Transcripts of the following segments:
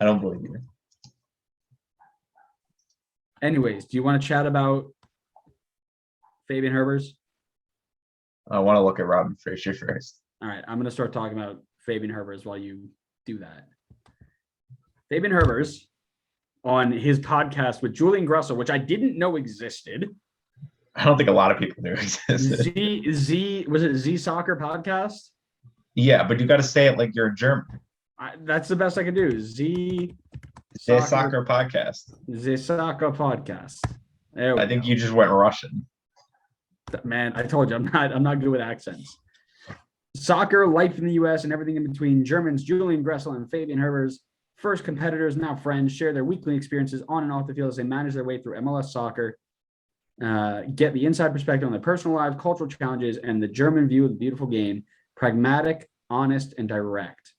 I don't believe you. Anyways, do you want to chat about Fabian Herbers? I want to look at Robin Fraser first. All right, I'm going to start talking about Fabian Herbers while you do that. Fabian Herbers on his podcast with Julian Gressel, which I didn't know existed. I don't think a lot of people knew existed. Was it Z Soccer Podcast? Yeah, but you got to say it like you're a German. That's the best I can do. Z Soccer Podcast. Z Soccer Podcast. I think you just went Russian. Man, I told you I'm not good with accents. Soccer, life in the U.S., and everything in between. Germans Julian Gressel and Fabian Herbers, first competitors, now friends, share their weekly experiences on and off the field as they manage their way through MLS soccer. Get the inside perspective on their personal lives, cultural challenges, and the German view of the beautiful game. Pragmatic, honest, and direct.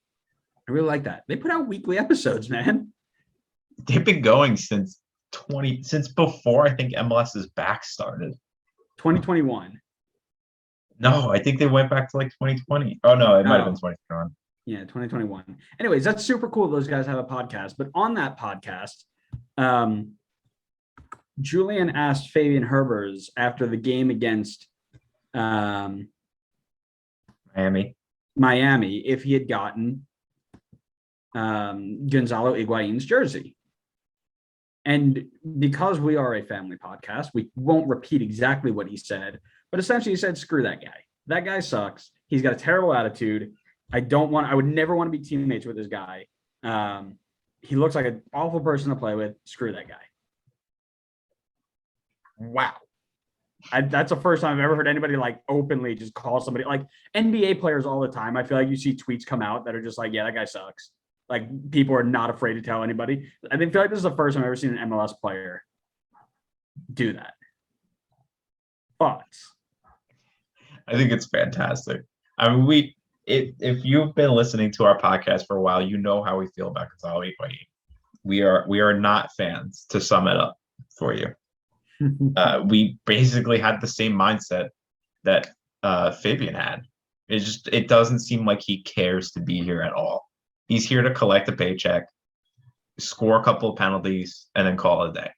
I really like that. They put out weekly episodes, man. They've been going since before I think MLS's back started. 2021. No, I think they went back to like 2020. Oh no, it might have been 2021. Yeah, 2021. Anyways, that's super cool. Those guys have a podcast, but on that podcast, Julian asked Fabian Herbers after the game against Miami if he had gotten Gonzalo Higuain's jersey. And because we are a family podcast, we won't repeat exactly what he said, but essentially he said, screw that guy. That guy sucks. He's got a terrible attitude. I would never want to be teammates with this guy. He looks like an awful person to play with. Screw that guy. Wow. That's the first time I've ever heard anybody like openly just call somebody, like NBA players all the time. I feel like you see tweets come out that are just like, yeah, that guy sucks. Like people are not afraid to tell anybody. I feel like this is the first time I've ever seen an MLS player do that. Thoughts? I think it's fantastic. I mean, if you've been listening to our podcast for a while, you know how we feel about Gonzalo Higuain. We are not fans, to sum it up for you. We basically had the same mindset that Fabian had. It doesn't seem like he cares to be here at all. He's here to collect a paycheck, score a couple of penalties, and then call it a day.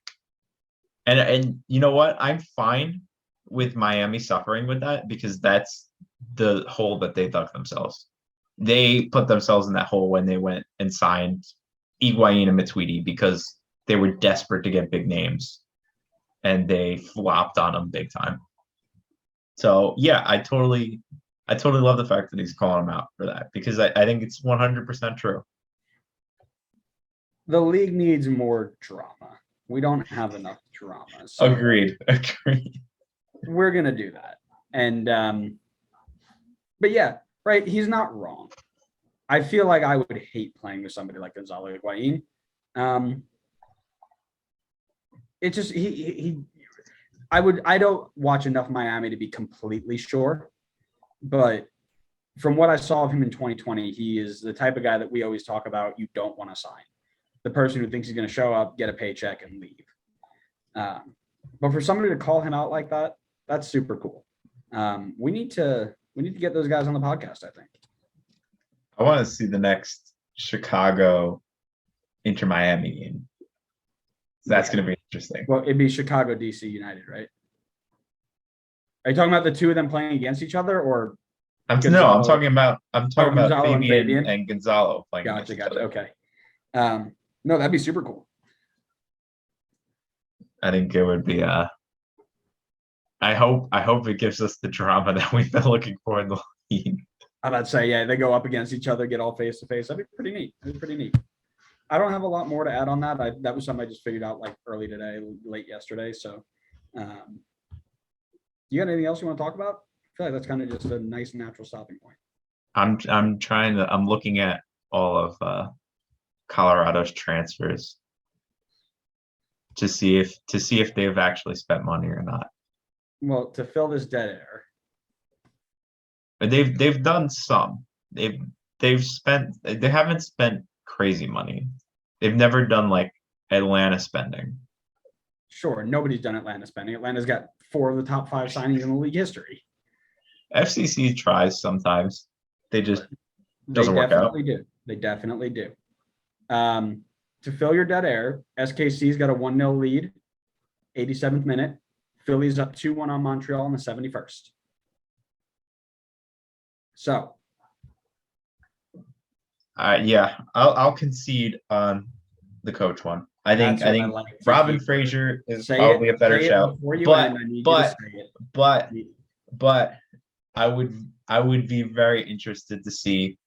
And you know what? I'm fine with Miami suffering with that because that's the hole that they dug themselves. They put themselves in that hole when they went and signed Higuain and Matuidi because they were desperate to get big names, and they flopped on them big time. So yeah, I totally love the fact that he's calling him out for that because I think it's 100% true. The league needs more drama. We don't have enough drama. So Agreed. We're gonna do that. And but yeah, right. He's not wrong. I feel like I would hate playing with somebody like Gonzalo Higuain. It just I don't watch enough Miami to be completely sure, but from what I saw of him in 2020, he is the type of guy that we always talk about you don't want to sign. The person who thinks he's going to show up, get a paycheck, and leave. But for somebody to call him out like that, that's super cool. We need to get those guys on the podcast, I think. I want to see the next Chicago Inter Miami game. That's going to be interesting. Well, it'd be Chicago DC United, right? Are you talking about the two of them playing against each other, or? I'm talking about Fabian and Gonzalo playing. Gotcha. Okay. No, that'd be super cool. I think it would be. I hope it gives us the drama that we've been looking for in the league. I'm about to say, yeah, they go up against each other, get all face to face. That'd be pretty neat. I don't have a lot more to add on that. That was something I just figured out like early today, late yesterday. So, you got anything else you want to talk about? I feel like that's kind of just a nice natural stopping point. I'm looking at all of Colorado's transfers to see if they've actually spent money or not. Well, to fill this dead air. But they've done some. They haven't spent crazy money. They've never done like Atlanta spending. Sure, nobody's done Atlanta spending. Atlanta's got 4 of the top 5 signings in the league history. FCC tries sometimes. They just doesn't work out. They definitely do. to fill your dead air, SKC's got a 1-0 lead, 87th minute. Philly's up 2-1 on Montreal in the 71st. So, yeah, I'll concede on the coach one. I think That's what I think like to Robin hear. Fraser is say probably it, a better say it shout. before you But end. I need you to say it. but I would be very interested to see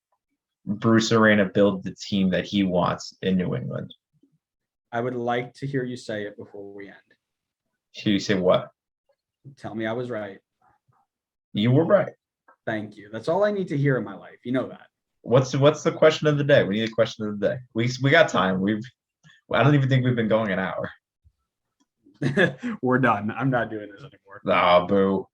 Bruce Arena build the team that he wants in New England. I would like to hear you say it before we end. Should you say what? Tell me I was right. You were right. Thank you. That's all I need to hear in my life. You know that. What's the question of the day? We need a question of the day. We got time. I don't even think we've been going an hour. We're done. I'm not doing this anymore. Ah, boo.